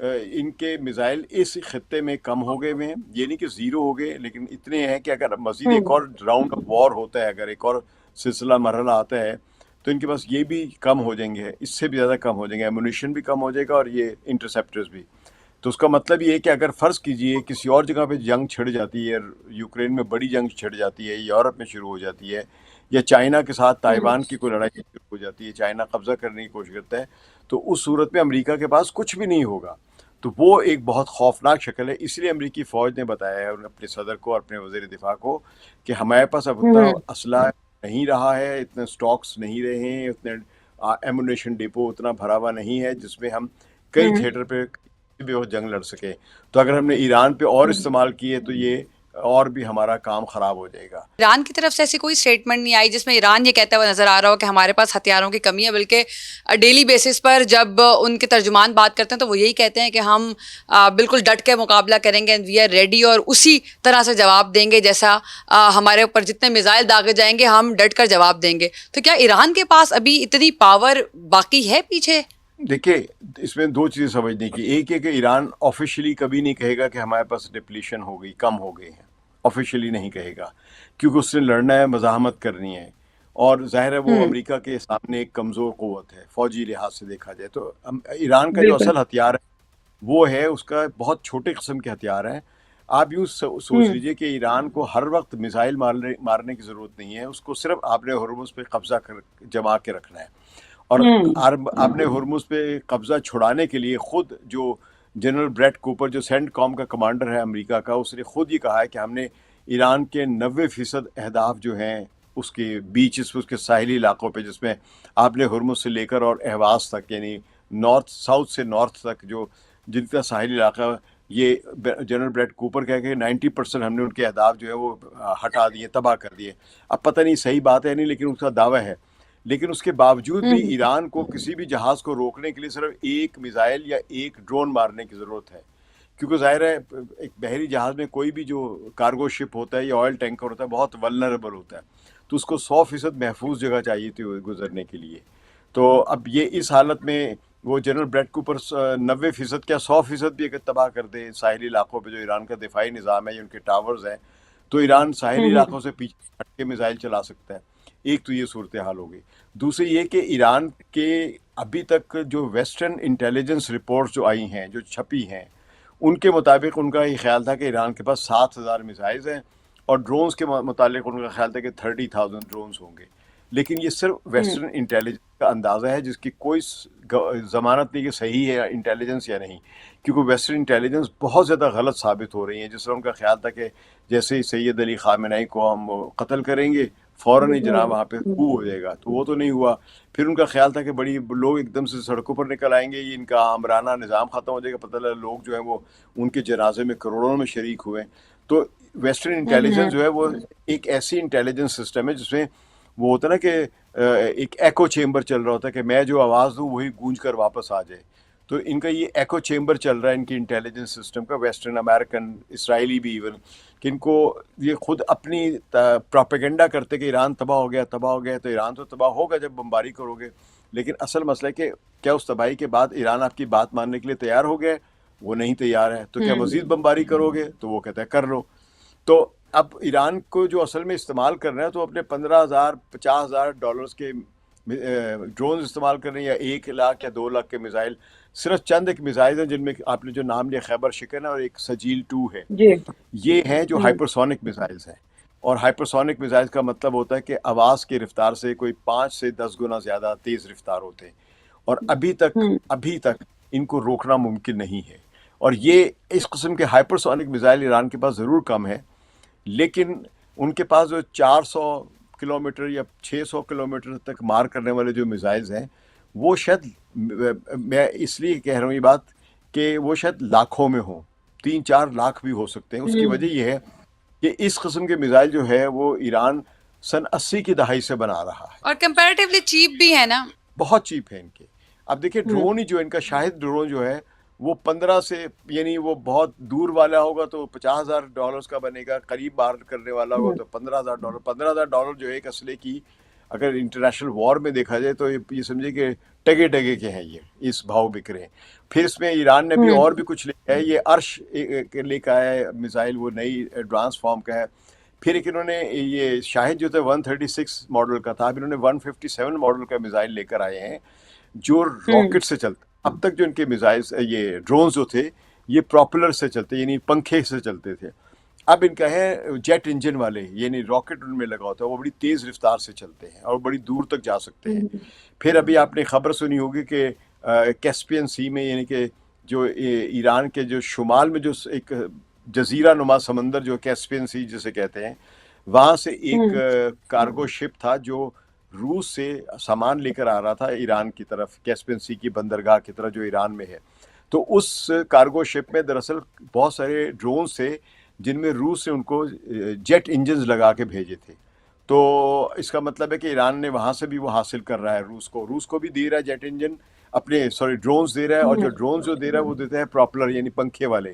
ان کے میزائل اس خطے میں کم ہو گئے ہوئے ہیں. یہ نہیں کہ زیرو ہو گئے، لیکن اتنے ہیں کہ اگر مزید ایک اور راؤنڈ آف وار ہوتا ہے، اگر ایک اور سلسلہ مرحلہ آتا ہے، تو ان کے پاس یہ بھی کم ہو جائیں گے، اس سے بھی زیادہ کم ہو جائیں گے، ایمونیشن بھی کم ہو جائے گا اور یہ انٹرسیپٹرز بھی. تو اس کا مطلب یہ ہے کہ اگر فرض کیجئے کسی اور جگہ پہ جنگ چھڑ جاتی ہے، یوکرین میں بڑی جنگ چھڑ جاتی ہے، یورپ میں شروع ہو جاتی ہے، یا چائنا کے ساتھ تائیوان کی کوئی لڑائی شروع ہو جاتی ہے، چائنا قبضہ کرنے کی کوشش کرتا ہے، تو اس صورت میں امریکہ کے پاس کچھ بھی نہیں ہوگا. تو وہ ایک بہت خوفناک شکل ہے. اس لیے امریکی فوج نے بتایا ہے اپنے صدر کو اور اپنے وزیر دفاع کو کہ ہمارے پاس اب اتنا اسلحہ نہیں رہا ہے، اتنے سٹاکس نہیں رہے ہیں، اتنے ایمونیشن ڈیپو اتنا بھرا ہوا نہیں ہے جس میں ہم کئی تھیٹر پہ بھی اور جنگ لڑ سکے. تو اگر ہم نے ایران پہ اور استعمال کیے تو یہ اور بھی ہمارا کام خراب ہو جائے گا. ایران کی طرف سے ایسی کوئی اسٹیٹمنٹ نہیں آئی جس میں ایران یہ کہتا ہوا نظر آ رہا ہو کہ ہمارے پاس ہتھیاروں کی کمی ہے، بلکہ ڈیلی بیسس پر جب ان کے ترجمان بات کرتے ہیں تو وہ یہی کہتے ہیں کہ ہم بالکل ڈٹ کے مقابلہ کریں گے، وی آر ریڈی، اور اسی طرح سے جواب دیں گے جیسا ہمارے اوپر جتنے میزائل داغے جائیں گے ہم ڈٹ کر جواب دیں گے. تو کیا ایران کے پاس ابھی اتنی پاور باقی ہے پیچھے؟ دیکھیے، اس میں دو چیزیں سمجھنے کی. ایک ہے کہ ایران آفیشلی کبھی نہیں کہے گا کہ ہمارے پاس ڈپلیشن ہو گئی، کم ہو گئے ہیں، آفیشلی نہیں کہے گا، کیونکہ اس نے لڑنا ہے، مزاحمت کرنی ہے، اور ظاہر ہے وہ امریکہ کے سامنے ایک کمزور قوت ہے فوجی لحاظ سے دیکھا جائے. تو ایران کا جو اصل ہتھیار ہے وہ ہے اس کا بہت چھوٹے قسم کے ہتھیار ہیں. آپ یوں سوچ لیجئے کہ ایران کو ہر وقت میزائل مارنے کی ضرورت نہیں ہے، اس کو صرف آپ نے ہرمز پہ قبضہ جما کے رکھنا ہے. اور آپ نے ہرمز پہ قبضہ چھڑانے کے لیے خود جو جنرل بریٹ کوپر جو سینٹ کام کا کمانڈر ہے امریکہ کا، اس نے خود یہ کہا ہے کہ ہم نے ایران کے 90% اہداف جو ہیں اس کے بیچز، اس کے ساحلی علاقوں پہ، جس میں آپ نے ہرمز سے لے کر اور اہواز تک، یعنی ساؤتھ سے نارتھ تک جو جن کا ساحلی علاقہ، یہ جنرل بریٹ کوپر کہہ کہ 90% ہم نے ان کے اہداف جو ہے وہ ہٹا دیے، تباہ کر دیے. اب پتہ نہیں صحیح بات ہے نہیں، لیکن اس کا دعویٰ ہے. لیکن اس کے باوجود بھی ایران کو کسی بھی جہاز کو روکنے کے لیے صرف ایک میزائل یا ایک ڈرون مارنے کی ضرورت ہے، کیونکہ ظاہر ہے ایک بحری جہاز میں کوئی بھی جو کارگو شپ ہوتا ہے یا آئل ٹینکر ہوتا ہے بہت ولنریبل ہوتا ہے، تو اس کو 100% محفوظ جگہ چاہیے تھی گزرنے کے لیے. تو اب یہ اس حالت میں وہ جنرل بریٹ کوپر 90% کیا 100% بھی اگر تباہ کر دے ساحلی علاقوں پہ جو ایران کا دفاعی نظام ہے یا ان کے ٹاورز ہیں، تو ایران ساحلی علاقوں سے پیچھے ہٹ کے میزائل چلا سکتا ہے. ایک تو یہ صورتحال ہو گئی. دوسری یہ کہ ایران کے ابھی تک جو ویسٹرن انٹیلیجنس رپورٹس جو آئی ہیں، جو چھپی ہیں، ان کے مطابق ان کا یہ خیال تھا کہ ایران کے پاس 7,000 میزائلز ہیں، اور ڈرونز کے متعلق ان کا خیال تھا کہ 30,000 ڈرونز ہوں گے. لیکن یہ صرف ویسٹرن انٹیلیجنس کا اندازہ ہے جس کی کوئی ضمانت نہیں کہ صحیح ہے انٹیلیجنس یا نہیں، کیونکہ ویسٹرن انٹیلیجنس بہت زیادہ غلط ثابت ہو رہی ہیں. جس طرح ان کا خیال تھا کہ جیسے ہی سید علی خامنہئی کو ہم قتل کریں گے فوراً ہی جناب وہاں پہ خو ہو جائے گا، تو وہ تو نہیں ہوا. پھر ان کا خیال تھا کہ بڑی لوگ ایک دم سے سڑکوں پر نکل آئیں گے، یہ ان کا آمرانہ نظام ختم ہو جائے گا. پتہ لگا لوگ جو ہیں وہ ان کے جنازے میں کروڑوں میں شریک ہوئے. تو ویسٹرن انٹیلیجنس جو ہے وہ ایک ایسی انٹیلیجنس سسٹم ہے جس میں وہ ہوتا ہے نا کہ ایک ایکو چیمبر چل رہا ہوتا ہے کہ میں جو آواز دوں وہی گونج کر واپس آ جائے. تو ان کا یہ ایکو چیمبر چل رہا ہے ان کی انٹیلیجنس سسٹم کا، ویسٹرن امریکن، اسرائیلی بھی ایون، کہ ان کو یہ خود اپنی پروپیگنڈا کرتے کہ ایران تباہ ہو گیا، تباہ ہو گیا. تو ایران تو تباہ ہوگا جب بمباری کرو گے، لیکن اصل مسئلہ ہے کہ کیا اس تباہی کے بعد ایران آپ کی بات ماننے کے لیے تیار ہو گیا؟ وہ نہیں تیار ہے. تو کیا مزید بمباری کرو گے؟ تو وہ کہتا ہے کر لو. تو اب ایران کو جو اصل میں استعمال کرنا ہے تو اپنے 15,000 50,000 ڈالرز کے ڈرونز استعمال کر رہے ہیں، یا 1 لاکھ یا 2 لاکھ کے میزائل. صرف چند ایک میزائل ہیں جن میں آپ نے جو نام لیا خیبر شکن ہے اور ایک سجیل 2 ہے، یہ ہیں جو ہائپرسونک میزائلز ہیں. اور ہائپرسونک میزائلز کا مطلب ہوتا ہے کہ آواز کی رفتار سے کوئی 5 سے 10 گنا زیادہ تیز رفتار ہوتے ہیں، اور ابھی تک ان کو روکنا ممکن نہیں ہے. اور یہ اس قسم کے ہائپرسونک میزائل ایران کے پاس ضرور کم ہے، لیکن ان کے پاس جو 400 کلومیٹر یا 600 کلومیٹر تک مار کرنے والے جو میزائلز ہیں، وہ شاید، میں اس لیے کہہ رہا ہوں یہ بات، کہ وہ شاید لاکھوں میں ہوں، 3-4 لاکھ بھی ہو سکتے ہیں. اس کی وجہ یہ ہے کہ اس قسم کے میزائل جو ہے وہ ایران سن 80 کی دہائی سے بنا رہا ہے، اور کمپیریٹیولی چیپ بھی ہے نا، بہت چیپ ہے ان کے. اب دیکھیں ڈرون ہی جو ان کا شاہد ڈرون جو ہے وہ 15 سے، یعنی وہ بہت دور والا ہوگا تو 50,000 ڈالرز کا بنے گا، قریب بار کرنے والا ہوگا تو $15,000. $15,000 جو ایک اسلحے کی اگر انٹرنیشنل وار میں دیکھا جائے تو یہ سمجھے کہ ٹگے ٹگے کے ہیں، یہ اس بھاؤ بک رہے ہیں. پھر اس میں ایران نے بھی اور بھی کچھ لے کے آیا، یہ عرش لے کے آیا ہے میزائل، وہ نئی ایڈوانس فارم کا ہے. پھر ایک انہوں نے یہ شاہد جو تھا 136 ماڈل کا تھا، اب انہوں نے 157 ماڈل کا میزائل لے کر آئے ہیں جو راکٹ سے چلتا. اب تک جو ان کے میزائل یہ ڈرونز جو تھے یہ پروپلر سے چلتے، یعنی پنکھے سے چلتے تھے. اب ان کا ہے جیٹ انجن والے، یعنی راکٹ ان میں لگا ہوتا ہے، وہ بڑی تیز رفتار سے چلتے ہیں اور بڑی دور تک جا سکتے ہیں. پھر ابھی آپ نے خبر سنی ہوگی کہ کیسپین سی میں، یعنی کہ جو ایران کے جو شمال میں جو ایک جزیرہ نما سمندر جو کیسپین سی جسے کہتے ہیں، وہاں سے ایک کارگو شپ تھا جو روس سے سامان لے کر آ رہا تھا ایران کی طرف، کیسپین سی کی بندرگاہ کی طرف جو ایران میں ہے. تو اس کارگو شپ میں دراصل بہت سارے ڈرونز تھے جن میں روس نے ان کو جیٹ انجنز لگا کے بھیجے تھے. تو اس کا مطلب ہے کہ ایران نے وہاں سے بھی وہ حاصل کر رہا ہے، روس کو بھی دے رہا ہے جیٹ انجن اپنے، ڈرونز دے رہا ہے، اور جو ڈرونز جو دے رہا ہے وہ دیتا ہے پروپلر یعنی پنکھے والے.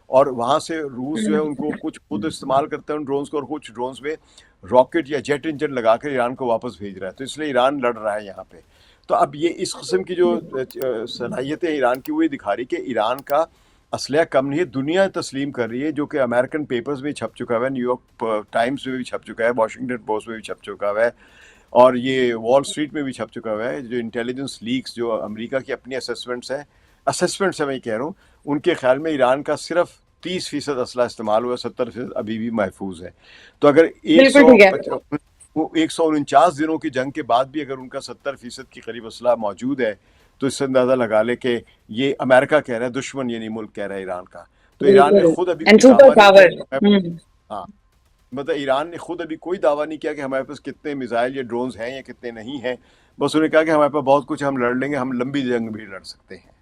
اور وہاں سے روس جو ہے ان کو کچھ خود استعمال کرتا ہے ان ڈرونز کو، اور کچھ ڈرونز میں راکٹ یا جیٹ انجن لگا کر ایران کو واپس بھیج رہا ہے. تو اس لیے ایران لڑ رہا ہے یہاں پہ. تو اب یہ اس قسم کی جو صلاحیتیں ایران کی، وہ دکھا رہی کہ ایران کا اسلحہ کم نہیں ہے، دنیا تسلیم کر رہی ہے، جو کہ امریکن پیپرز میں چھپ چکا ہوا ہے، نیو یارک ٹائمز میں بھی چھپ چکا ہے، واشنگٹن پوسٹ میں بھی چھپ چکا ہوا ہے، اور یہ وال اسٹریٹ میں بھی چھپ چکا ہوا ہے. جو انٹیلیجنس لیکس جو امریکہ کی اپنی اسسمنٹس ہیں میں کہہ رہا ہوں، ان کے خیال میں ایران کا صرف 30% اسلحہ استعمال ہوا، 70% ابھی بھی محفوظ ہے. تو اگر 149 دنوں کی جنگ کے بعد بھی اگر ان کا 70% کے قریب اسلحہ موجود ہے تو اس سے اندازہ لگا لے کہ یہ امریکہ کہہ رہا ہے، دشمن یعنی ملک کہہ رہا ہے ایران کا. تو ایران نے خود ابھی کوئی دعویٰ نہیں کیا. ہاں، مطلب ایران نے خود ابھی کوئی دعویٰ نہیں کیا کہ ہمارے پاس کتنے میزائل یا ڈرونز ہیں یا کتنے نہیں ہیں. بس انہوں نے کہا کہ ہمارے پاس بہت کچھ، ہم لڑ لیں گے، ہم لمبی جنگ بھی لڑ سکتے ہیں.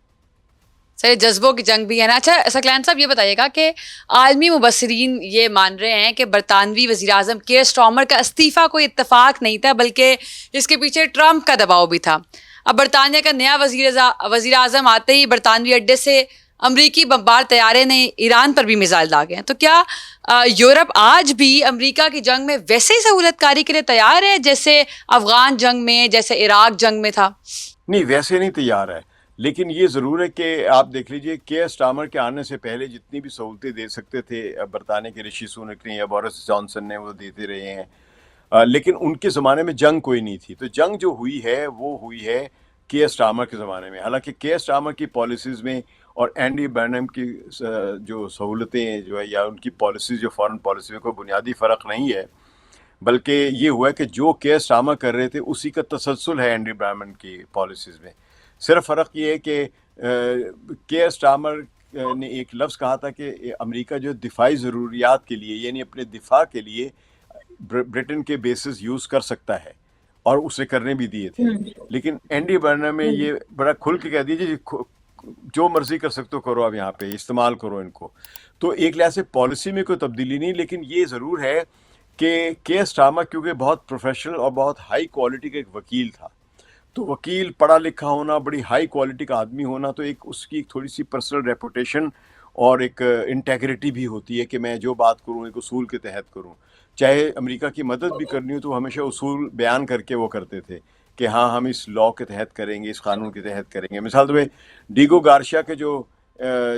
صحیح، جذبوں کی جنگ بھی ہے نا. اچھا سکلین صاحب یہ بتائیے گا کہ عالمی مبصرین یہ مان رہے ہیں کہ برطانوی وزیر اعظم کیئر اسٹارمر کا استعفیٰ کوئی اتفاق نہیں تھا، بلکہ اس کے پیچھے ٹرمپ کا دباؤ بھی تھا. اب برطانیہ کا نیا وزیر اعظم آتے ہی برطانوی اڈے سے امریکی بمبار طیارے نے ایران پر بھی میزائل داغے ہیں. تو کیا یورپ آج بھی امریکہ کی جنگ میں ویسے ہی سہولت کاری کے لیے تیار ہے جیسے افغان جنگ میں، جیسے عراق جنگ میں تھا؟ نہیں، ویسے نہیں تیار ہے، لیکن یہ ضرور ہے کہ آپ دیکھ لیجئے کیئر اسٹارمر کے آنے سے پہلے جتنی بھی سہولتیں دے سکتے تھے برطانیہ کے رشی سونک نے یا بورس جانسن نے، وہ دیتے رہے ہیں. لیکن ان کے زمانے میں جنگ کوئی نہیں تھی. تو جنگ جو ہوئی ہے وہ ہوئی ہے کیئر اسٹارمر کے زمانے میں. حالانکہ کیئر اسٹارمر کی پالیسیز میں اور اینڈی برنم کی جو سہولتیں جو ہے یا ان کی پالیسیز جو فارن پالیسی میں کوئی بنیادی فرق نہیں ہے، بلکہ یہ ہوا ہے کہ جو کیئر اسٹارمر کر رہے تھے اسی کا تسلسل ہے اینڈی برنم کی پالیسیز میں. صرف فرق یہ ہے کہ کیئر اسٹارمر نے ایک لفظ کہا تھا کہ امریکہ جو دفاعی ضروریات کے لیے، یعنی اپنے دفاع کے لیے برٹن کے بیسز یوز کر سکتا ہے، اور اسے کرنے بھی دیے تھے. لیکن اینڈی برنم میں یہ بڑا کھل کے کہہ دیجیے جو مرضی کر سکتے ہو کرو، آپ یہاں پہ استعمال کرو ان کو. تو ایک لحاظ سے پالیسی میں کوئی تبدیلی نہیں، لیکن یہ ضرور ہے کہ کیئر اسٹارمر کیونکہ بہت پروفیشنل اور بہت ہائی کوالٹی کا ایک وکیل تھا، تو وکیل پڑھا لکھا ہونا، بڑی ہائی کوالٹی کا آدمی ہونا، تو ایک اس کی ایک تھوڑی سی پرسنل ریپوٹیشن اور ایک انٹیگریٹی بھی ہوتی ہے کہ میں جو بات کروں ایک اصول کے تحت کروں. چاہے امریکہ کی مدد بھی کرنی ہو تو ہمیشہ اصول بیان کر کے وہ کرتے تھے کہ ہاں ہم اس لاء کے تحت کریں گے، اس قانون کے تحت کریں گے. مثال طور پہ ڈیگو گارشیا کے جو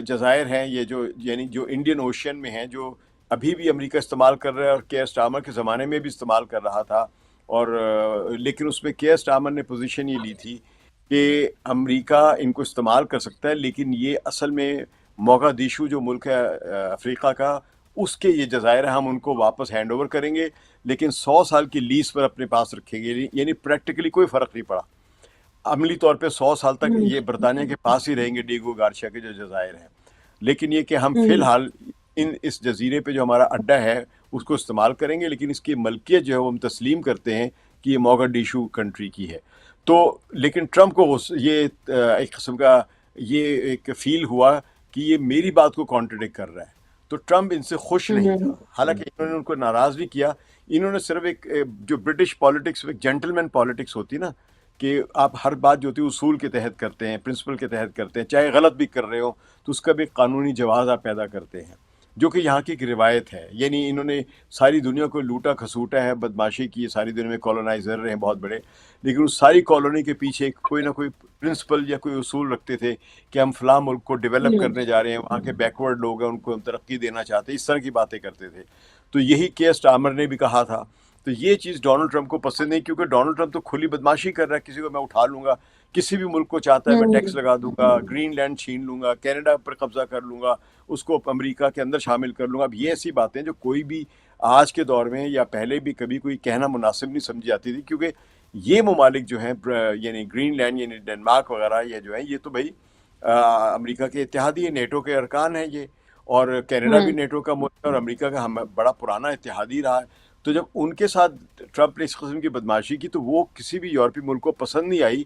جزائر ہیں، یہ جو یعنی جو انڈین اوشین میں ہیں، جو ابھی بھی امریکہ استعمال کر رہا ہے اور کیئر اسٹارمر کے زمانے میں بھی استعمال کر رہا تھا، اور لیکن اس میں کیئر اسٹارمر نے پوزیشن یہ لی تھی کہ امریکہ ان کو استعمال کر سکتا ہے، لیکن یہ اصل میں موغادیشو جو ملک ہے افریقہ کا، اس کے یہ جزائر ہم ان کو واپس ہینڈ اوور کریں گے، لیکن 100 سال کی لیز پر اپنے پاس رکھیں گے. یعنی پریکٹیکلی کوئی فرق نہیں پڑا، عملی طور پہ 100 سال تک یہ برطانیہ کے پاس ہی رہیں گے ڈیگو گارشیا کے جو جزائر ہیں. لیکن یہ کہ ہم فی الحال اس جزیرے پہ جو ہمارا اڈا ہے اس کو استعمال کریں گے، لیکن اس کی ملکیت جو ہے وہ ہم تسلیم کرتے ہیں کہ یہ موغادیشو کنٹری کی ہے. تو لیکن ٹرمپ کو یہ ایک قسم کا یہ ایک فیل ہوا کہ یہ میری بات کو کانٹرڈکٹ کر رہا ہے. تو ٹرمپ ان سے خوش نہیں تھا، حالانکہ انہوں نے ان کو ناراض نہیں کیا. انہوں نے صرف ایک جو برٹش پالیٹکس میں جینٹلمین پالیٹکس ہوتی نا، کہ آپ ہر بات جو ہوتی ہے اصول کے تحت کرتے ہیں، پرنسپل کے تحت کرتے ہیں، چاہے غلط بھی کر رہے ہو تو اس کا بھی قانونی جواز آپ پیدا کرتے ہیں. جو کہ یہاں کی ایک روایت ہے. یعنی انہوں نے ساری دنیا کو لوٹا کھسوٹا ہے, بدماشی کی ہے, ساری دنیا میں کالونائزر رہے ہیں بہت بڑے, لیکن اس ساری کالونی کے پیچھے کوئی نہ کوئی پرنسپل یا کوئی اصول رکھتے تھے کہ ہم فلاں ملک کو ڈیولپ کرنے جا رہے ہیں, وہاں کے بیکورڈ لوگ ہیں ان کو ہم ترقی دینا چاہتے ہیں, اس طرح کی باتیں کرتے تھے. تو یہی کیئر سٹارمر نے بھی کہا تھا. تو یہ چیز ڈونلڈ ٹرمپ کو پسند نہیں, کیونکہ ڈونلڈ ٹرمپ تو کھلی بدماشی کر رہا ہے, کسی کو میں اٹھا لوں گا, کسی بھی ملک کو چاہتا ہے میں ٹیکس لگا دوں گا, گرین لینڈ چھین لوں گا, کینیڈا پر قبضہ کر لوں گا, اس کو امریکہ کے اندر شامل کر لوں گا. اب یہ ایسی باتیں جو کوئی بھی آج کے دور میں یا پہلے بھی کبھی کوئی کہنا مناسب نہیں سمجھی جاتی تھی, کیونکہ یہ ممالک جو ہیں یعنی گرین لینڈ یعنی ڈنمارک وغیرہ یہ جو ہیں یہ تو بھائی امریکہ کے اتحادی, نیٹو کے ارکان ہیں یہ, اور کینیڈا بھی نیٹو کا ملک ہے اور امریکہ کا ہم بڑا پرانا اتحادی رہا ہے. تو جب ان کے ساتھ ٹرمپ نے اس قسم کی بدماشی کی تو وہ کسی بھی یورپی ملک کو پسند نہیں آئی,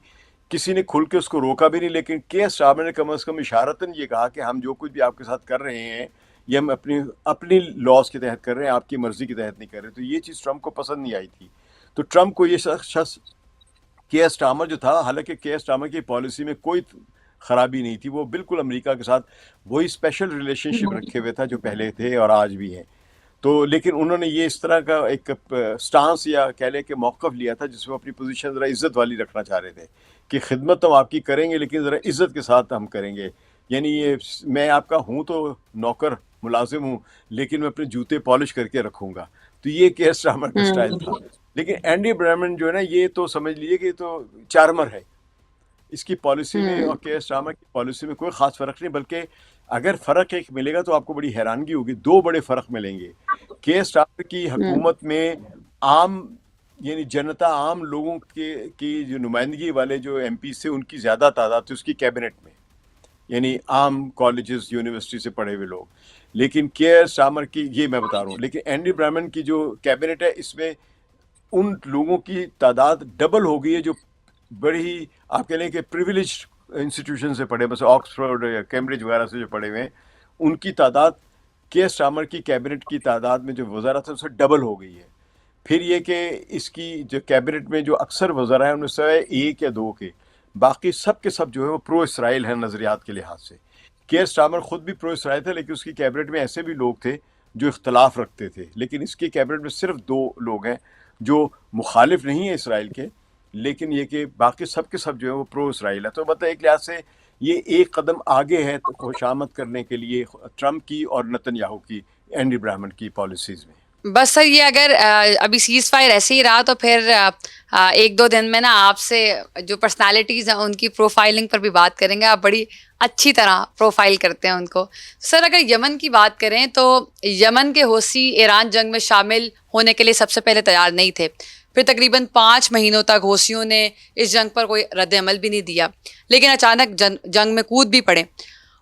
کسی نے کھل کے اس کو روکا بھی نہیں. لیکن کیئر سٹارمر نے کم از کم اشارتاً یہ کہا کہ ہم جو کچھ بھی آپ کے ساتھ کر رہے ہیں یہ ہم اپنی لاس کے تحت کر رہے ہیں, آپ کی مرضی کے تحت نہیں کر رہے. تو یہ چیز ٹرمپ کو پسند نہیں آئی تھی. تو ٹرمپ کو یہ شخص کیئر سٹارمر جو تھا, حالانکہ کیئر سٹارمر کی پالیسی میں کوئی خرابی نہیں تھی, وہ بالکل امریکہ کے ساتھ وہی اسپیشل ریلیشن شپ رکھے ہوئے تھا جو پہلے تھے اور آج بھی ہیں. تو لیکن انہوں نے یہ اس طرح کا ایک سٹانس یا کہہ لیں کہ موقف لیا تھا جس میں اپنی پوزیشن ذرا عزت والی رکھنا چاہ رہے تھے کہ خدمت تو آپ کی کریں گے لیکن ذرا عزت کے ساتھ ہم کریں گے. یعنی یہ میں آپ کا ہوں تو نوکر ملازم ہوں, لیکن میں اپنے جوتے پالش کر کے رکھوں گا. تو یہ کیئر سٹارمر کا سٹائل تھا. لیکن اینڈی برامن جو ہے نا یہ تو سمجھ لیجیے کہ تو چارمر ہے, اس کی پالیسی میں اور کیئر سٹارمر کی پالیسی میں کوئی خاص فرق نہیں, بلکہ اگر فرق ایک ملے گا تو آپ کو بڑی حیرانگی ہوگی. دو بڑے فرق ملیں گے. کیئر سٹارمر کی حکومت میں عام یعنی جنتا, عام لوگوں کی جو نمائندگی والے جو ایم پی سے ان کی زیادہ تعداد تھی اس کی کیبنٹ میں, یعنی عام کالجز یونیورسٹی سے پڑھے ہوئے لوگ. لیکن کیئر سٹارمر کی یہ میں بتا رہا ہوں, لیکن اینڈی برامن کی جو کیبنٹ ہے اس میں ان لوگوں کی تعداد ڈبل ہو گئی ہے جو بڑی ہی آپ کہہ لیں کہ پریویلیج انسٹیٹیوشن سے پڑھے, بس آکسفورڈ یا کیمبرج وغیرہ سے جو پڑھے ہوئے ہیں, ان کی تعداد کیئر سٹارمر کی کیبنٹ کی تعداد میں جو وزراء تھے اس سے ڈبل ہو گئی ہے. پھر یہ کہ اس کی جو کیبنٹ میں جو اکثر وزراء ہیں ان میں سے ایک یا دو کے, باقی سب کے سب جو ہے وہ پرو اسرائیل ہیں نظریات کے لحاظ سے. کیئر سٹارمر خود بھی پرو اسرائیل تھا, لیکن اس کی کیبنٹ میں ایسے بھی لوگ تھے جو اختلاف رکھتے تھے. لیکن اس کی کیبنٹ میں صرف دو لوگ ہیں جو مخالف نہیں ہیں اسرائیل کے, لیکن یہ کہ باقی سب کے سب جو ہے وہ پرو اسرائیل ہے. تو مطلب ایک لحاظ سے یہ ایک قدم آگے ہے خوشامد کرنے کے لیے ٹرمپ کی اور نتن یاہو کی اینڈی برامن کی پالیسیز میں. بس سر یہ اگر ابھی سیز فائر ایسے ہی رہا تو پھر ایک دو دن میں نا آپ سے جو پرسنالٹیز ہیں ان کی پروفائلنگ پر بھی بات کریں گے. آپ بڑی اچھی طرح پروفائل کرتے ہیں ان کو. سر اگر یمن کی بات کریں تو یمن کے حوثی ایران جنگ میں شامل ہونے کے لیے سب سے پہلے تیار نہیں تھے, پھر تقریباً 5 مہینوں تک حوثیوں نے اس جنگ پر کوئی رد عمل بھی نہیں دیا, لیکن اچانک جنگ میں کود بھی پڑے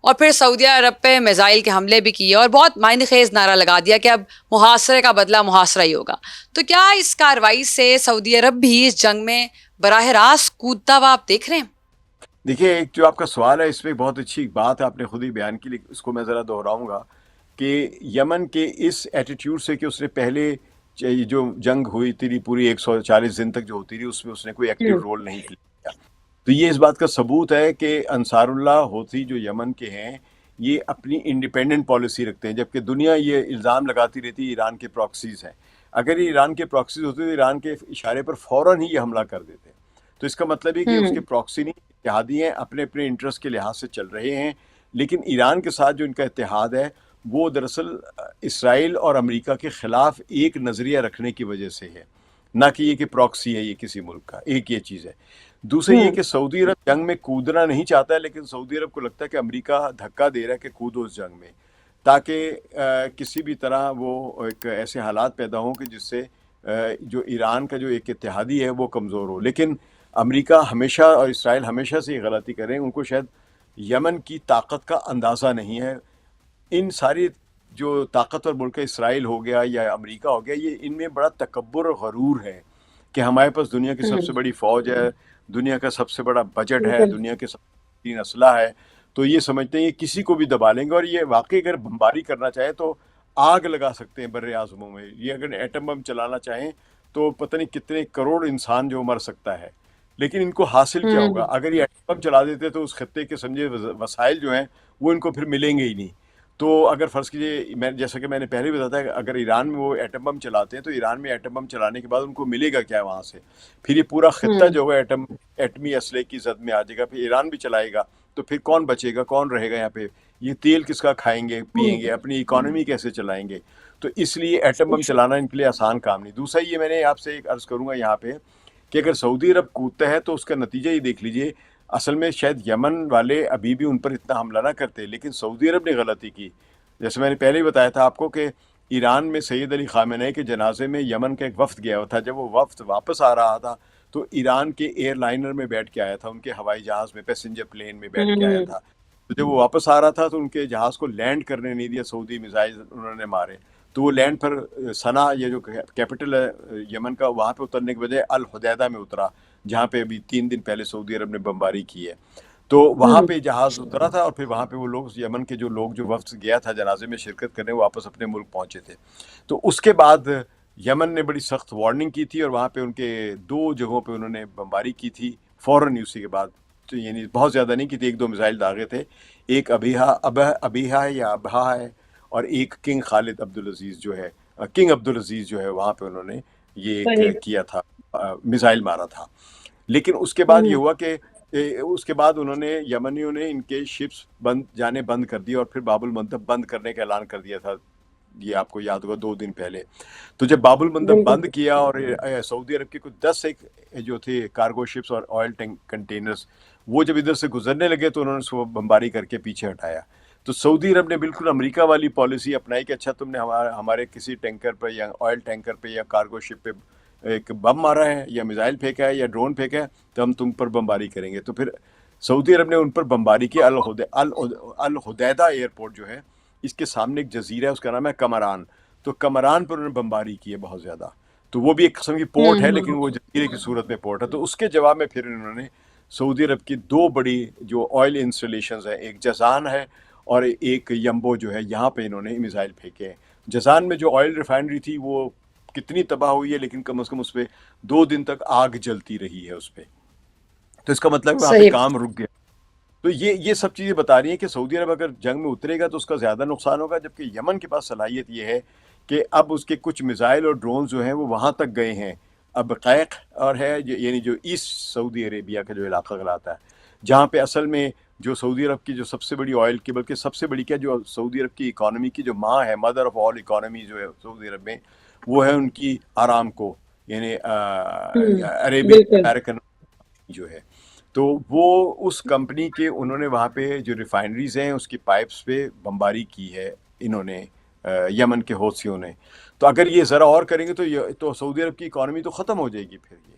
اور پھر سعودی عرب پہ میزائل کے حملے بھی کیے اور بہت معنی خیز نعرہ لگا دیا کہ اب محاصرے کا بدلہ محاصرہ ہی ہوگا. تو کیا اس کارروائی سے سعودی عرب بھی اس جنگ میں براہ راست کودتا ہوا آپ دیکھ رہے ہیں؟ دیکھیے ایک جو آپ کا سوال ہے اس میں بہت اچھی بات آپ نے خود ہی بیان کی, لیکن اس کو میں ذرا دہراؤں گا کہ یمن کے اس ایٹیٹیوڈ سے کہ اس نے پہلے جو جنگ ہوئی تھی پوری 140 دن تک جو ہوتی رہی اس میں اس نے کوئی ایکٹیو رول نہیں کیا, تو یہ اس بات کا ثبوت ہے کہ انصار اللہ ہوتی جو یمن کے ہیں یہ اپنی انڈیپینڈنٹ پالیسی رکھتے ہیں, جبکہ دنیا یہ الزام لگاتی رہتی ایران کے پراکسیز ہیں. اگر یہ ایران کے پراکسیز ہوتے تو ایران کے اشارے پر فوراً ہی یہ حملہ کر دیتے. تو اس کا مطلب ہے کہ اس کے پراکسی نہیں, اتحادی ہیں, اپنے اپنے انٹرسٹ کے لحاظ سے چل رہے ہیں. لیکن ایران کے ساتھ جو ان کا اتحاد ہے وہ دراصل اسرائیل اور امریکہ کے خلاف ایک نظریہ رکھنے کی وجہ سے ہے, نہ کہ یہ کہ پراکسی ہے یہ کسی ملک کا. ایک یہ چیز ہے. دوسرے یہ کہ سعودی عرب جنگ میں کودنا نہیں چاہتا ہے, لیکن سعودی عرب کو لگتا ہے کہ امریکہ دھکا دے رہا ہے کہ کودو اس جنگ میں, تاکہ کسی بھی طرح وہ ایک ایسے حالات پیدا ہوں کہ جس سے جو ایران کا جو ایک اتحادی ہے وہ کمزور ہو. لیکن امریکہ ہمیشہ اور اسرائیل ہمیشہ سے یہ غلطی کر رہے ہیں, ان کو شاید یمن کی طاقت کا اندازہ نہیں ہے. ان ساری جو طاقتور ملک اسرائیل ہو گیا یا امریکہ ہو گیا, یہ ان میں بڑا تکبر اور غرور ہے کہ ہمارے پاس دنیا کی سب سے بڑی فوج ہے, دنیا کا سب سے بڑا بجٹ ہے, دنیا کے سب سے بڑی اسلحہ ہے. تو یہ سمجھتے ہیں یہ کسی کو بھی دبا لیں گے, اور یہ واقعی اگر بمباری کرنا چاہے تو آگ لگا سکتے ہیں بر اعظموں میں. یہ اگر ایٹم بم چلانا چاہیں تو پتہ نہیں کتنے کروڑ انسان جو مر سکتا ہے. لیکن ان کو حاصل کیا ہوگا؟ اگر یہ ایٹم بم چلا دیتے تو اس خطے کے سمجھے وسائل جو ہیں وہ ان کو پھر ملیں گے ہی نہیں. تو اگر فرض کیجیے میں جیسا کہ میں نے پہلے بھی بتایا تھا، اگر ایران میں وہ ایٹم بم چلاتے ہیں تو ایران میں ایٹم بم چلانے کے بعد ان کو ملے گا کیا وہاں سے؟ پھر یہ پورا خطہ جو ہے ایٹمی اسلحے کی زد میں آ جائے گا، پھر ایران بھی چلائے گا، تو پھر کون بچے گا، کون رہے گا یہاں پہ؟ یہ تیل کس کا کھائیں گے پیئیں گے، اپنی اکانومی کیسے چلائیں گے؟ تو اس لیے ایٹم بم چلانا ان کے لیے آسان کام نہیں۔ دوسرا یہ میں نے آپ سے ایک عرض کروں گا یہاں پہ کہ اگر سعودی عرب کودتا ہے تو اس کا نتیجہ یہ دیکھ لیجئے، اصل میں شاید یمن والے ابھی بھی ان پر اتنا حملہ نہ کرتے، لیکن سعودی عرب نے غلطی کی۔ جیسے میں نے پہلے ہی بتایا تھا آپ کو کہ ایران میں سید علی خامنہ ای کے جنازے میں یمن کا ایک وفد گیا ہوا تھا، جب وہ وفد واپس آ رہا تھا تو ایران کے ایئر لائنر میں بیٹھ کے آیا تھا، ان کے ہوائی جہاز میں، پیسنجر پلین میں بیٹھ کے آیا تھا۔ تو جب وہ واپس آ رہا تھا تو ان کے جہاز کو لینڈ کرنے نہیں دیا، سعودی میزائل انہوں نے مارے، تو وہ لینڈ پر صنعا، یہ جو کیپٹل ہے یمن کا، وہاں پہ اترنے کے بجائے الحدیدہ میں اترا، جہاں پہ ابھی 3 دن پہلے سعودی عرب نے بمباری کی ہے۔ تو وہاں پہ جہاز اترا تھا اور پھر وہاں پہ وہ لوگ یمن کے جو لوگ جو وفد گیا تھا جنازے میں شرکت کرنے، واپس اپنے ملک پہنچے تھے۔ تو اس کے بعد یمن نے بڑی سخت وارننگ کی تھی اور وہاں پہ ان کے 2 جگہوں پہ انہوں نے بمباری کی تھی فوراً اسی کے بعد، تو یعنی بہت زیادہ نہیں کی تھی، 1-2 میزائل داغے تھے، ایک ابیہا ہے یا ابہا ہے، اور ایک کنگ خالد عبدالعزیز جو ہے، کنگ عبدالعزیز جو ہے، وہاں پہ انہوں نے یہ ایک کیا تھا، میزائل مارا تھا۔ لیکن اس کے بعد یہ ہوا کہ اس کے بعد انہوں نے یمنیوں نے ان کے شپس جانے بند کر دی اور پھر باب المندب بند کرنے کا اعلان کر دیا تھا، یہ آپ کو یاد ہوگا 2 دن پہلے۔ تو جب باب المندب بند کیا اور سعودی عرب کے کچھ 10 ایک جو تھے کارگو شپس اور آئل کنٹینرز، وہ جب ادھر سے گزرنے لگے تو انہوں نے اس کو بمباری کر کے پیچھے ہٹایا۔ تو سعودی عرب نے بالکل امریکہ والی پالیسی اپنائی کہ اچھا تم نے ہمارے کسی ٹینکر پہ یا آئل ٹینکر پہ یا کارگو شپ پہ ایک بم مارا ہے یا میزائل پھینکا ہے یا ڈرون پھینکا ہے تو ہم تم پر بمباری کریں گے۔ تو پھر سعودی عرب نے ان پر بمباری کی۔ الحدیدہ ایئرپورٹ جو ہے، اس کے سامنے ایک جزیرہ ہے، اس کا نام ہے کمران، تو کمران پر انہوں نے بمباری کی ہے بہت زیادہ۔ تو وہ بھی ایک قسم کی پورٹ ہے لیکن وہ جزیرے کی صورت میں پورٹ ہے۔ تو اس کے جواب میں پھر انہوں نے سعودی عرب کی 2 بڑی جو آئل انسٹالیشنز ہیں، ایک جازان ہے اور ایک یمبو جو ہے، یہاں پہ انہوں نے میزائل پھینکے ہیں۔ جازان میں جو آئل ریفائنری تھی وہ کتنی تباہ ہوئی ہے، لیکن کم از کم اس پہ 2 دن تک آگ جلتی رہی ہے اس پہ، تو اس کا مطلب وہاں پہ کام رک گیا۔ تو یہ سب چیزیں بتا رہی ہیں کہ سعودی عرب اگر جنگ میں اترے گا تو اس کا زیادہ نقصان ہوگا، جبکہ یمن کے پاس صلاحیت یہ ہے کہ اب اس کے کچھ میزائل اور ڈرون جو ہیں وہ وہاں تک گئے ہیں، اب قیق اور ہے یعنی جو ایسٹ سعودی عربیہ کا جو علاقہ کہلاتا ہے، جہاں پہ اصل میں جو سعودی عرب کی جو سب سے بڑی آئل کی، بلکہ سب سے بڑی کیا، جو سعودی عرب کی اکانومی کی جو ماں ہے، مدر آف آل اکانومی جو ہے سعودی عرب میں، وہ ہے ان کی آرامکو، یعنی عربین امریکن جو ہے۔ تو وہ اس کمپنی کے انہوں نے وہاں پہ جو ریفائنریز ہیں اس کی پائپس پہ بمباری کی ہے انہوں نے، یمن کے حوثیوں نے۔ تو اگر یہ ذرا اور کریں گے تو سعودی عرب کی اکانومی تو ختم ہو جائے گی پھر یہ۔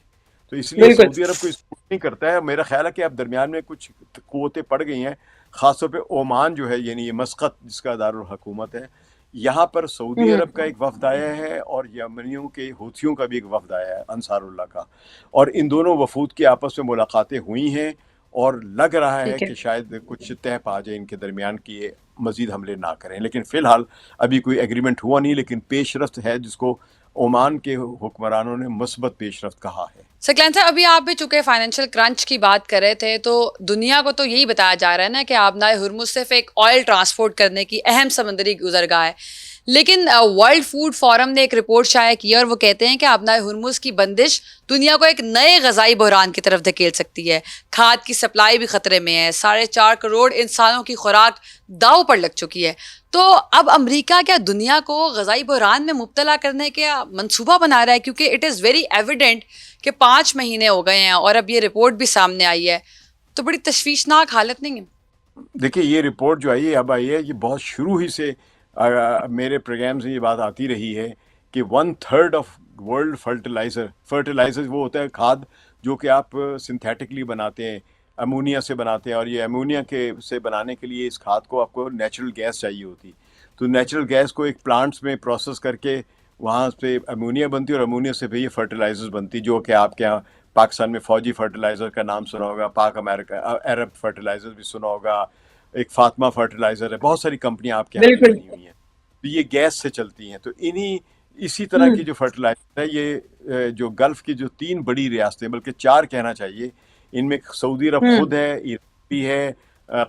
تو اس لیے سعودی عرب کو اس نہیں کرتا ہے۔ میرا خیال ہے کہ اب درمیان میں کچھ قوتیں پڑ گئی ہیں، خاص طور پہ عمان جو ہے، یعنی یہ مسقط جس کا دارالحکومت ہے، یہاں پر سعودی عرب کا ایک وفد آیا ہے اور یمنیوں کے حوثیوں کا بھی ایک وفد آیا ہے، انصار اللہ کا، اور ان دونوں وفود کی آپس میں ملاقاتیں ہوئی ہیں اور لگ رہا ہے کہ شاید کچھ طے پا جائے ان کے درمیان کی یہ مزید حملے نہ کریں، لیکن فی الحال ابھی کوئی ایگریمنٹ ہوا نہیں، لیکن پیش رفت ہے جس کو عمان کے حکمرانوں نے مثبت پیش رفت کہا ہے۔ سکلین صاحب، ابھی آپ بھی چونکہ فائنینشیل کرنچ کی بات کر رہے تھے، تو دنیا کو تو یہی بتایا جا رہا ہے نا کہ آبنائے ہرمز صرف ایک آئل ٹرانسپورٹ کرنے کی اہم سمندری گزرگاہ ہے، لیکن ورلڈ فوڈ فورم نے ایک رپورٹ شائع کی ہے اور وہ کہتے ہیں کہ آبنائے ہرمز کی بندش دنیا کو ایک نئے غذائی بحران کی طرف دھکیل سکتی ہے۔ کھاد کی سپلائی بھی خطرے میں ہے، 4.5 کروڑ انسانوں کی خوراک داؤ پر لگ چکی ہے۔ تو اب امریکہ کیا دنیا کو غذائی بحران میں مبتلا کرنے کا منصوبہ بنا رہا ہے؟ کیونکہ اٹ از ویری ایویڈنٹ کہ 5 مہینے ہو گئے ہیں اور اب یہ رپورٹ بھی سامنے آئی ہے، تو بڑی تشویشناک حالت نہیں ہے؟ دیکھیے، یہ رپورٹ جو آئی ہے اب آئی ہے، یہ بہت شروع ہی سے میرے پروگرامز میں یہ بات آتی رہی ہے کہ 1/3 آف ورلڈ فرٹیلائزر وہ ہوتا ہے کھاد جو کہ آپ سنتھیٹکلی بناتے ہیں، امونیا سے بناتے ہیں، اور یہ امونیا سے بنانے کے لیے اس کھاد کو آپ کو نیچرل گیس چاہیے ہوتی، تو نیچرل گیس کو ایک پلانٹس میں پروسیس کر کے وہاں پہ امونیا بنتی اور امونیا سے پھر یہ فرٹیلائزر بنتی، جو کہ آپ کے یہاں پاکستان میں فوجی فرٹیلائزر کا نام سنا ہوگا، پاک امریکہ عرب فرٹیلائزر بھی سنا ہوگا، ایک فاطمہ فرٹیلائزر ہے، بہت ساری کمپنیاں آپ کے یہاں بھی بنی ہوئی ہیں، تو یہ گیس سے چلتی ہیں۔ تو اسی طرح کی جو فرٹیلائزر ہے، یہ جو گلف کی جو 3 بڑی ریاستیں، بلکہ 4 کہنا چاہیے، ان میں سعودی عرب خود ہے، ایران بھی ہے،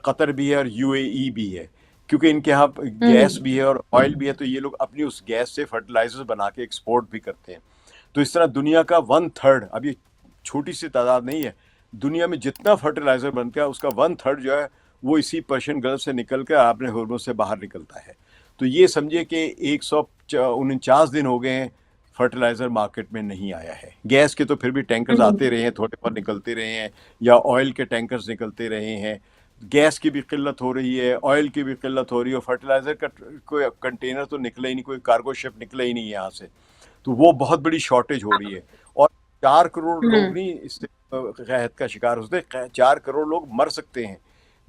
قطر بھی ہے اور UAE بھی ہے، کیونکہ ان کے یہاں گیس بھی ہے اور آئل بھی ہے، تو یہ لوگ اپنی اس گیس سے فرٹیلائزر بنا کے ایکسپورٹ بھی کرتے ہیں. تو اس طرح دنیا کا 1/3، اب یہ چھوٹی سی تعداد نہیں ہے، دنیا میں جتنا فرٹیلائزر بنتا ہے اس کا 1/3 جو ہے وہ اسی پرشین گلف سے نکل کے آپ نے ہرمز سے باہر نکلتا ہے. تو یہ سمجھے کہ 149 دن ہو گئے ہیں فرٹیلائزر مارکیٹ میں نہیں آیا ہے. گیس کے تو پھر بھی ٹینکرز آتے رہے ہیں، تھوڑے بہت نکلتے رہے ہیں، یا آئل کے ٹینکرز نکلتے رہے ہیں. گیس کی بھی قلت ہو رہی ہے، آئل کی بھی قلت ہو رہی ہے، اور فرٹیلائزر کا کوئی کنٹینر تو نکلا ہی نہیں، کوئی کارگو شپ نکلا ہی نہیں یہاں سے. تو وہ بہت بڑی شارٹیج ہو رہی ہے. اور 4 کروڑ لوگ نہیں اس سے قحط کا شکار ہو سکتے، 4 کروڑ لوگ مر سکتے ہیں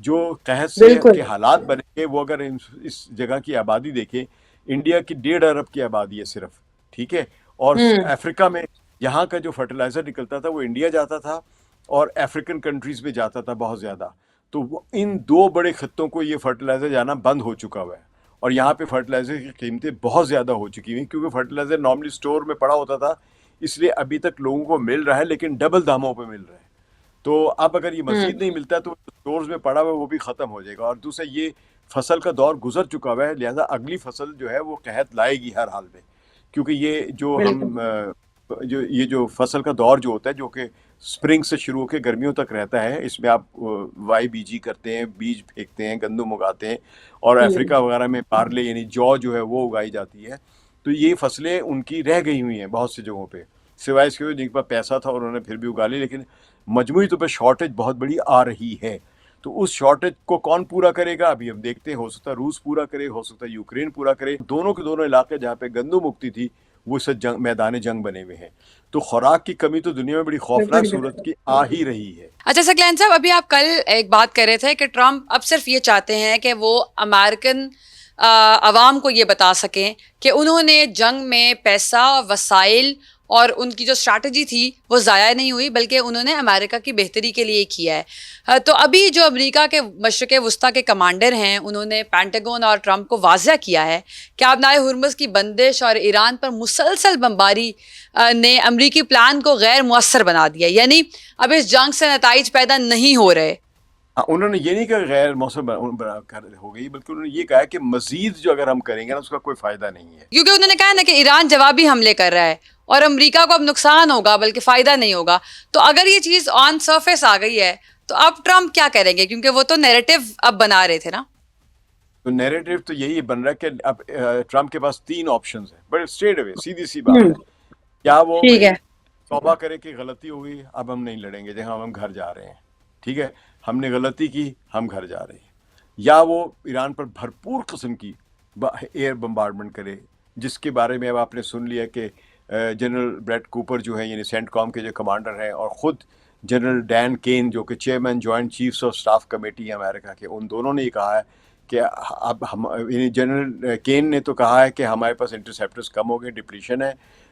جو قحط سے کے حالات بنے گے. وہ اگر اس جگہ کی آبادی دیکھیں، انڈیا کی 1.5 ارب کی آبادی ہے صرف، ٹھیک ہے. اور افریقہ میں یہاں کا جو فرٹیلائزر نکلتا تھا وہ انڈیا جاتا تھا اور افریقن کنٹریز میں جاتا تھا بہت زیادہ. تو ان 2 بڑے خطوں کو یہ فرٹیلائزر جانا بند ہو چکا ہوا ہے، اور یہاں پہ فرٹیلائزر کی قیمتیں بہت زیادہ ہو چکی ہوئی، کیونکہ فرٹیلائزر نارملی اسٹور میں پڑا ہوتا تھا، اس لیے ابھی تک لوگوں کو مل رہا ہے لیکن ڈبل داموں پہ مل رہا ہے. تو اب اگر یہ مزید نہیں ملتا ہے تو اسٹورز میں پڑا ہوا ہے وہ بھی ختم ہو جائے گا. اور دوسرا یہ فصل کا دور گزر چکا ہوا ہے، لہذا اگلی فصل جو ہے وہ قحط لائے گی ہر حال میں. کیونکہ یہ جو ہم یہ جو فصل کا دور جو ہوتا ہے، جو کہ سپرنگ سے شروع ہو کے گرمیوں تک رہتا ہے، اس میں آپ وائی بیجی کرتے ہیں، بیج پھینکتے ہیں، گندم اگاتے ہیں، اور افریقہ وغیرہ میں بارلے یعنی جو ہے وہ اگائی جاتی ہے. تو یہ فصلیں ان کی رہ گئی ہوئی ہیں بہت سی جگہوں پہ، سوائے اس کے جن کے پاس پیسہ تھا اور انہوں نے پھر بھی اگا لی. لیکن مجموعی طور پہ شارٹیج بہت بڑی آ رہی ہے. تو اس شارٹیج کو کون پورا کرے گا ابھی ہم دیکھتے ہیں. ہو سکتا ہے روس پورا کرے، ہو سکتا ہے یوکرین پورا کرے. دونوں کے دونوں علاقے جہاں پہ گندم اگتی تھی وہ اس سے میدان جنگ بنے ہوئے ہیں. تو خوراک کی کمی تو دنیا میں بڑی خوفناک صورت کی آ ہی رہی ہے. اچھا سکلین صاحب، ابھی آپ کل ایک بات کر رہے تھے کہ ٹرمپ اب صرف یہ چاہتے ہیں کہ وہ امریکن عوام کو یہ بتا سکیں کہ انہوں نے جنگ میں پیسہ، وسائل اور ان کی جو اسٹریٹجی تھی وہ ضائع نہیں ہوئی، بلکہ انہوں نے امریکہ کی بہتری کے لیے کیا ہے. تو ابھی جو امریکہ کے مشرق وسطیٰ کے کمانڈر ہیں انہوں نے پینٹاگون اور ٹرمپ کو واضح کیا ہے کہ آبنائے ہرمز کی بندش اور ایران پر مسلسل بمباری نے امریکی پلان کو غیر مؤثر بنا دیا. یعنی اب اس جنگ سے نتائج پیدا نہیں ہو رہے. انہوں نے یہ نہیں کہا غیر موسم ہو گئی، بلکہ انہوں نے یہ کہا کہ مزید جو اگر ہم کریں گے نا اس کا کوئی فائدہ نہیں ہے. کیونکہ انہوں نے کہا نا کہ ایران جوابی حملے کر رہا ہے اور امریکہ کو اب نقصان ہوگا بلکہ فائدہ نہیں ہوگا. تو اگر یہ چیز آن سرفیس آ گئی ہے تو اب ٹرمپ کیا کریں گے؟ کیونکہ وہ تو نیریٹو اب بنا رہے تھے نا. تو نیریٹو تو یہی بن رہا ہے کہ اب ٹرمپ کے پاس 3 آپشنز ہیں، بڑے اسٹریٹ اوے سیدھی سی بات ہے. یا وہ توبہ کرے کہ غلطی ہوئی، اب ہم نہیں لڑیں گے، جہاں ہم گھر جا رہے ہیں، ٹھیک ہے، ہم نے غلطی کی، ہم گھر جا رہے ہیں. یا وہ ایران پر بھرپور قسم کی ایئر بمبارڈمنٹ کرے، جس کے بارے میں اب آپ نے سن لیا کہ جنرل بریڈ کوپر جو ہیں یعنی سینٹ کام کے جو کمانڈر ہیں، اور خود جنرل ڈین کین جو کہ chairman joint chiefs of staff committee ہے امریکہ کے، ان دونوں نے یہ کہا ہے کہ اب ہم یعنی جنرل کین نے تو کہا ہے کہ ہمارے پاس انٹرسیپٹرز کم ہو گئے، ڈپلیشن ہے،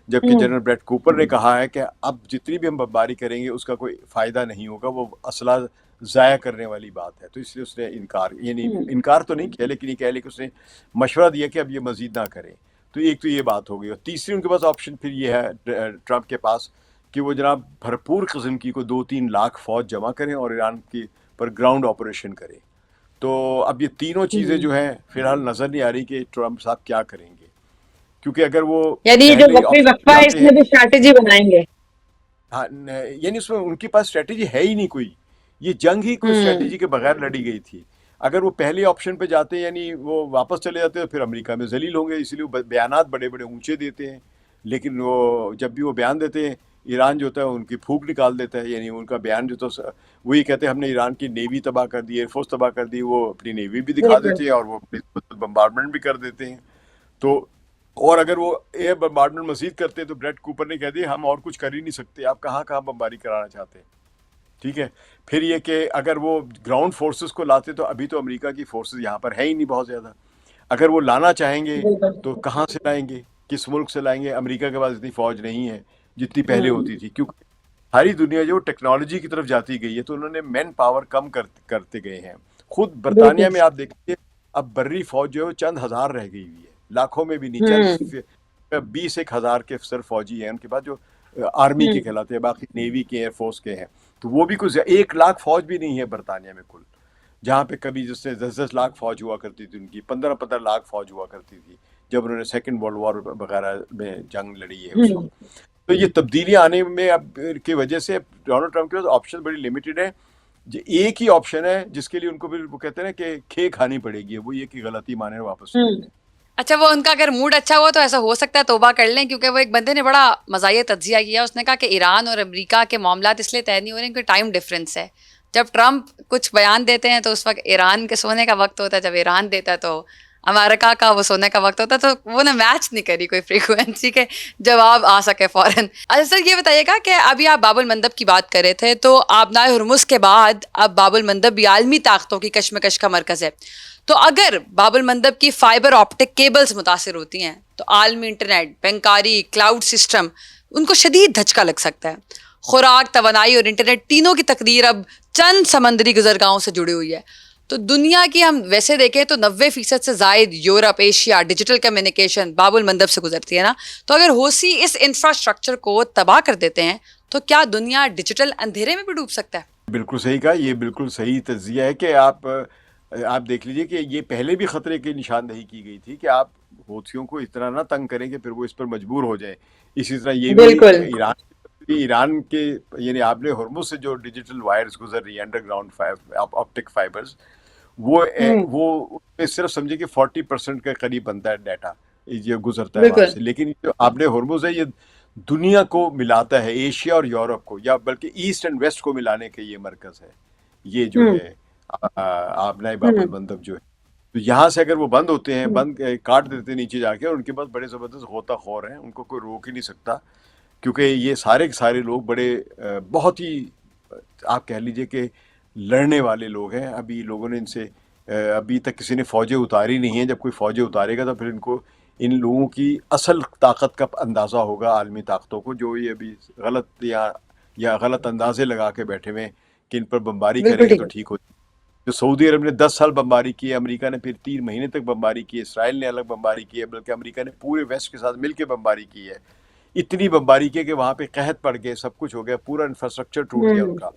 جبکہ جنرل بریڈ کوپر نے کہا ہے کہ اب جتنی بھی ہم بمباری کریں گے اس کا کوئی فائدہ نہیں ہوگا، وہ اسلحہ ضائع کرنے والی بات ہے. تو اس لیے اس نے انکار تو نہیں کیا، لیکن یہ کہہ لے کہ اس نے مشورہ دیا کہ اب یہ مزید نہ کریں. تو ایک تو یہ بات ہو گئی. اور تیسری ان کے پاس آپشن پھر یہ ہے ٹرمپ کے پاس کہ وہ جناب بھرپور قسم کی کو 2-3 لاکھ فوج جمع کریں اور ایران کی پر گراؤنڈ آپریشن کریں. تو اب یہ تینوں چیزیں جو ہیں فی الحال نظر نہیں آ رہی کہ ٹرمپ صاحب کیا کریں گے، کیونکہ اگر وہ یعنی جو وقفی وقفہ ہے اس میں بھی اسٹریٹجی بنائیں گے. ہاں، یعنی اس میں ان کے پاس اسٹریٹجی ہے ہی نہیں کوئی. یہ جنگ ہی کوئی اسٹریٹجی کے بغیر لڑی گئی تھی. اگر وہ پہلے آپشن پہ جاتے یعنی وہ واپس چلے جاتے تو پھر امریکہ میں ذلیل ہوں گے. اس لیے وہ بیانات بڑے بڑے اونچے دیتے ہیں، لیکن وہ جب بھی وہ بیان دیتے ہیں ایران جو ہوتا ہے ان کی پھونک نکال دیتا ہے. یعنی ان کا بیان جو تو وہی کہتے ہیں ہم نے ایران کی نیوی تباہ کر دی، ایئر فورس تباہ کر دی. وہ اپنی نیوی بھی دکھا دیتے ہیں اور وہ بمبارڈمنٹ بھی کر دیتے ہیں. تو اور اگر وہ ایئر بمبارڈمنٹ مزید کرتے تو بریڈ کوپر نے کہہ دیا ہم اور کچھ کر ہی نہیں سکتے، آپ کہاں کہاں بمباری کرانا چاہتے ہیں. ٹھیک ہے، پھر یہ کہ اگر وہ گراؤنڈ فورسز کو لاتے تو ابھی تو امریکہ کی فورسز یہاں پر ہے ہی نہیں بہت زیادہ. اگر وہ لانا چاہیں گے تو کہاں سے لائیں گے، کس ملک سے لائیں گے؟ امریکہ کے پاس اتنی فوج نہیں ہے جتنی پہلے ہوتی تھی، کیونکہ ساری دنیا جو ٹیکنالوجی کی طرف جاتی گئی ہے تو انہوں نے مین پاور کم کرتے گئے ہیں. خود برطانیہ میں آپ دیکھیے اب بری فوج جو ہے چند ہزار رہ گئی ہوئی ہے، لاکھوں میں بھی نہیں، چند 20-1 ہزار کے صرف فوجی ہیں ان کے بعد جو آرمی کے کہلاتے ہیں، باقی نیوی کے، ایئر فورس کے ہیں. تو وہ بھی کچھ 1 لاکھ فوج بھی نہیں ہے برطانیہ میں کل. جہاں پہ کبھی جس سے 10-10 لاکھ فوج ہوا کرتی تھی ان کی، 15-15 لاکھ فوج ہوا کرتی تھی جب انہوں نے سیکنڈ ورلڈ وار وغیرہ میں جنگ لڑی ہے اس وقت. تو یہ تبدیلیاں آنے میں اب کی وجہ سے ڈونلڈ ٹرمپ کے پاس آپشن بڑی لمیٹڈ ہے. ایک ہی آپشن ہے جس کے لیے ان کو بھی وہ کہتے ہیں نا کہ کھے کھانی پڑے گی، وہ یہ کہ غلطی مانے واپس لے لیں. اچھا، وہ ان کا اگر موڈ اچھا ہوا تو ایسا ہو سکتا ہے توبہ کر لیں، کیونکہ وہ ایک بندے نے بڑا مزاحیہ تجزیہ کیا. اس نے کہا کہ ایران اور امریکہ کے معاملات اس لیے طے نہیں ہو رہے ہیں کیونکہ ٹائم ڈفرینس ہے. جب ٹرمپ کچھ بیان دیتے ہیں تو اس وقت ایران کے سونے کا وقت ہوتا ہے، جب ایران دیتا ہے تو امریکہ کا وہ سونے کا وقت ہوتا ہے. تو وہ نے میچ نہیں کری کوئی فریکوینسی کے جواب آ سکے فوراً. اچھا سر، یہ بتائیے گا کہ ابھی آپ باب المندب کی بات کر رہے تھے، تو آبنائے ہرمز کے بعد اب باب المندب بھی عالمی طاقتوں کی کشمکش کا مرکز ہے. تو اگر باب المندب کی فائبر آپٹک کیبلز متاثر ہوتی ہیں تو عالمی انٹرنیٹ، بینکاری، کلاؤڈ سسٹم ان کو شدید دھچکا لگ سکتا ہے. خوراک، توانائی اور انٹرنیٹ تینوں کی تقدیر اب چند سمندری گزرگاہوں سے جڑی ہوئی ہے. تو دنیا کی ہم ویسے دیکھیں تو 90% سے زائد یورپ، ایشیا، ڈیجیٹل کمیونیکیشن باب المندب سے گزرتی ہے نا. تو اگر حوثی اس انفراسٹرکچر کو تباہ کر دیتے ہیں تو کیا دنیا ڈیجیٹل اندھیرے میں بھی ڈوب سکتا ہے؟ بالکل صحیح کہا، یہ بالکل صحیح تجزیہ ہے کہ آپ دیکھ لیجئے کہ یہ پہلے بھی خطرے کی نشاندہی کی گئی تھی کہ آپ حوثیوں کو اس طرح نہ تنگ کریں کہ پھر وہ اس پر مجبور ہو جائیں. اسی طرح یہ بھی ایران کے یعنی آپ نے ہرمز سے جو ڈیجیٹل وائرز گزر رہی ہیں، انڈر گراؤنڈ آپٹک فائبرز، وہ صرف سمجھے کہ 40% کے قریب بنتا ہے ڈیٹا یہ گزرتا ہے وہاں سے. لیکن جو آپ نے ہرمز ہے یہ دنیا کو ملاتا ہے، ایشیا اور یورپ کو، یا بلکہ ایسٹ اینڈ ویسٹ کو ملانے کے یہ مرکز ہے. یہ جو ہے آبنائے باب المندب جو ہے، تو یہاں سے اگر وہ بند ہوتے ہیں، کاٹ دیتے نیچے جا کے، اور ان کے پاس بڑے زبردست غوطہ خور ہیں، ان کو کوئی روک ہی نہیں سکتا، کیونکہ یہ سارے کے سارے لوگ بڑے بہت ہی آپ کہہ لیجئے کہ لڑنے والے لوگ ہیں. ابھی لوگوں نے ان سے ابھی تک کسی نے فوجیں اتاری نہیں ہیں. جب کوئی فوجیں اتارے گا تو پھر ان لوگوں کی اصل طاقت کا اندازہ ہوگا عالمی طاقتوں کو، جو یہ ابھی غلط یا غلط اندازے لگا کے بیٹھے ہوئے کہ ان پر بمباری کریں گے تو ٹھیک ہو جائے. جو سعودی عرب نے 10 سال بمباری کی ہے، امریکہ نے پھر 3 مہینے تک بمباری کی ہے، اسرائیل نے الگ بمباری کی ہے، بلکہ امریکہ نے پورے ویسٹ کے ساتھ مل کے بمباری کی ہے. اتنی بمباری کی کہ وہاں پہ قحط پڑ گئے، سب کچھ ہو گیا، پورا انفراسٹرکچر ٹوٹ گیا ان کا.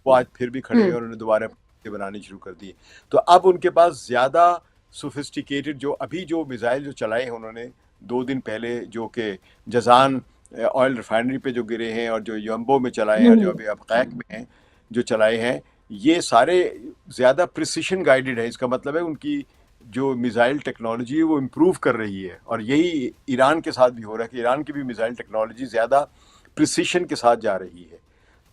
وہ آج پھر بھی کھڑے ہیں اور انہوں نے دوبارہ بنانی شروع کر دی. تو اب ان کے پاس زیادہ سوفسٹیکیٹڈ جو میزائل جو چلائے ہیں انہوں نے 2 دن پہلے، جو کہ جزان آئل ریفائنری پہ جو گرے ہیں، اور جو یمبو میں چلائے ہیں، اور جو ابھی ابقیق میں ہیں جو چلائے ہیں، یہ سارے زیادہ پریسیشن گائیڈڈ ہے. اس کا مطلب ہے ان کی جو میزائل ٹیکنالوجی ہے وہ امپروو کر رہی ہے. اور یہی ایران کے ساتھ بھی ہو رہا ہے کہ ایران کی بھی میزائل ٹیکنالوجی زیادہ پریسیشن کے ساتھ جا رہی ہے.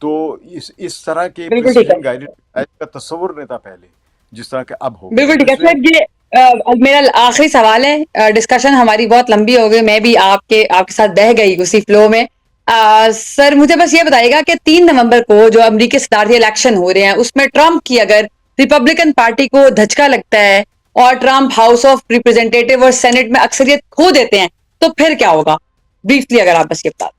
تو اس طرح کے پریسیشن گائیڈڈ کا تصور نہیں تھا پہلے، جس طرح کہ اب ہو گیا. بالکل ٹھیک ہے سر. یہ میرا آخری سوال ہے. ڈسکشن ہماری بہت لمبی ہو گئی، میں بھی آپ کے ساتھ بہہ گئی اسی فلو میں. سر مجھے بس یہ بتائیے گا کہ 3 نومبر کو جو امریکی صدارتی الیکشن ہو رہے ہیں اس میں ٹرمپ کی اگر ریپبلکن پارٹی کو دھچکا لگتا ہے اور ٹرمپ ہاؤس آف ریپرزینٹیٹیو اور سینٹ میں اکثریت کھو دیتے ہیں تو پھر کیا ہوگا؟ بریفلی اگر آپ بس یہ بتا دیں.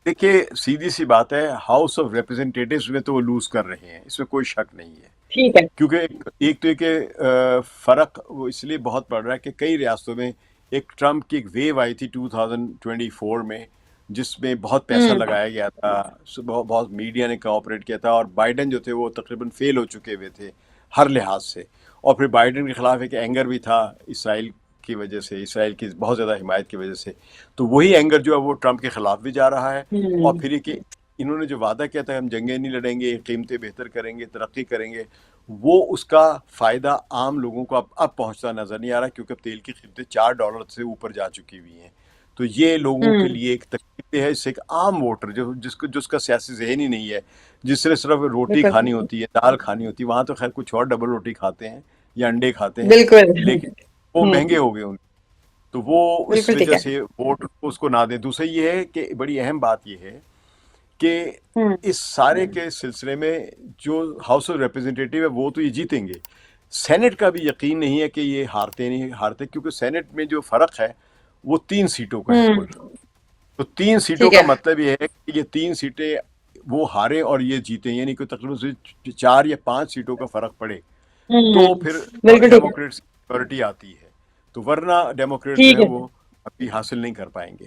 دیکھیے سیدھی سی بات ہے، ہاؤس آف ریپرزینٹیٹیوز میں تو وہ لوز کر رہے ہیں، اس میں کوئی شک نہیں ہے. ٹھیک ہے. کیونکہ ایک تو یہ کہ فرق وہ اس لیے بہت پڑ رہا ہے کہ کئی ریاستوں میں ایک ٹرمپ کی ایک ویو آئی تھی 2024 میں، جس میں بہت پیسہ لگایا گیا تھا، بہت میڈیا نے کوآپریٹ کیا تھا، اور بائیڈن جو تھے وہ تقریباً فیل ہو چکے ہوئے تھے ہر لحاظ سے. اور پھر بائیڈن کے خلاف ایک اینگر بھی تھا اسرائیل کی وجہ سے، اسرائیل کی بہت زیادہ حمایت کی وجہ سے. تو وہی اینگر جو ہے وہ ٹرمپ کے خلاف بھی جا رہا ہے. اور پھر یہ کہ انہوں نے جو وعدہ کیا تھا ہم جنگیں نہیں لڑیں گے، قیمتیں بہتر کریں گے، ترقی کریں گے، وہ اس کا فائدہ عام لوگوں کو اب پہنچتا نظر نہیں آ رہا، کیونکہ تیل کی قیمتیں $4 سے اوپر جا چکی ہوئی ہیں. تو یہ لوگوں کے لیے ایک تکلیف ہے. اس سے ایک عام ووٹر جس کا سیاسی ذہن ہی نہیں ہے، جس سے صرف روٹی کھانی ہوتی ہے، دال کھانی ہوتی ہے، وہاں تو خیر کچھ اور ڈبل روٹی کھاتے ہیں یا انڈے کھاتے ہیں، لیکن وہ مہنگے ہو گئے ان. تو وہ اس وجہ سے ووٹ اس کو نہ دیں. دوسرا یہ ہے کہ بڑی اہم بات یہ ہے کہ اس سارے کے سلسلے میں جو ہاؤس آف ریپرزینٹیٹیو ہے وہ تو یہ جیتیں گے. سینٹ کا بھی یقین نہیں ہے کہ یہ ہارتے، کیونکہ سینٹ میں جو فرق ہے وہ 3 سیٹوں کا ہے کل. تو 3 سیٹوں کا مطلب یہ ہے کہ یہ 3 سیٹیں وہ ہارے اور یہ جیتیں، یعنی کہ تقریباً 4 یا 5 سیٹوں کا فرق پڑے تو پھر ڈیموکریٹس کی میجورٹی آتی ہے. تو ورنہ ڈیموکریٹ جو ہے وہ ابھی حاصل نہیں کر پائیں گے.